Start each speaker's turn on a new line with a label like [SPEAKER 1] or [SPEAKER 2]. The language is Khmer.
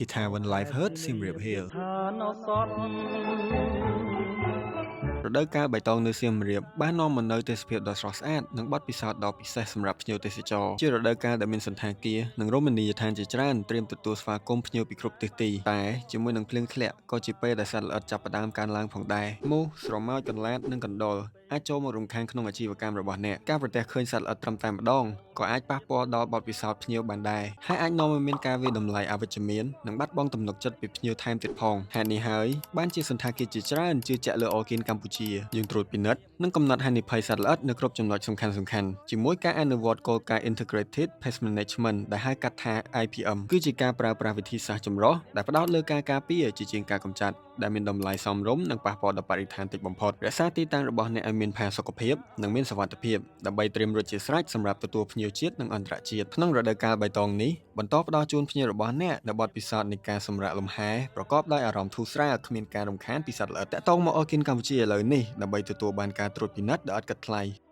[SPEAKER 1] ពីថា One Life Hurt សៀមរាបហៀលរដូវកាលបៃតងនៅសៀមរាបបាននាំមកនូវទេសភាពដ៏ស្រស់ស្អាតនិងបទពិសោធន៍ដ៏ពិសេសសម្រាប់ភ្ញៀវទេសចរជារដូវកាលដែលមានសណ្ឋាគារនិងរមណីយដ្ឋានជាច្រើនត្រៀមទទួលស្វាគមន៍ភ្ញៀវពីគ្រប់ទិសទីតែជាមួយនឹងភ្លៀងធ្លាក់ក៏ជាពេលដែលសត្វល្អិតចាប់ផ្ដើមកើនឡើងផងដែរមូសស្រមោចកន្លាតនិងកណ្ដុរអាចចូលមករំខានក្នុងអាជីវកម្មរបស់អ្នកការប្រទះឃើញសត្វល្អិតត្រឹមតែម្ដងក៏អាចប៉ះពាល់ដល់បទពិសោធន៍ភ្ញៀវបានដែរហើយអាចនាំឲ្យមានការវាយតម្លៃអវិជ្ជមាននិងបាត់បង់ទំនុកចិត្តពីភ្ញៀវថែមទៀតផងហេតុនេះហើយបានជាសណ្ឋាគារជាច្រើនជឿជាក់លើ Orkin កម្ពុជាយើងត្រួតពិនិត្យនិងកំណត់ហានិភ័យសត្វល្អិតនៅគ្រប់ចំណុចសំខាន់ៗជាមួយការអនុវត្តគោលការណ៍ Integrated Pest Management ដែលហៅកាត់ថា IPM គឺជាការប្រើប្រាស់វិធីសាស្ត្រចម្រុះដែលផ្ដោតលើការការពារជាជាងការកម្ចាត់ដែលមានតម្លៃសមរម្យនិងប៉ះពាល់ដល់បរិស្ថានតិចបំផុតរក្សាទីតាំងរបស់អ្នកឲ្យមានផាសុកភាពនិងមានសុវត្ថិភាពដើម្បីត្រៀមរួចជាស្រេចសម្រាប់ទទួលភ្ញៀវជាតិនិងអន្តរជាតិក្នុងរដូវកាលបៃតងនេះបន្តផ្ដល់ជូនភ្ញៀវរបស់អ្នកនូវបទពិសោធន៍នៃការសម្រាកលំហែប្រកបដោយអារម្មណ៍ធូរស្រាលគ្មានការរំខានពីសត្វល្អិតតាក់ទងមក Orkin កម្ពុជាឥឡូវនេះដើម្បីទទួលបានការត្រួតពិនិត្យដោយឥតគិតថ្លៃ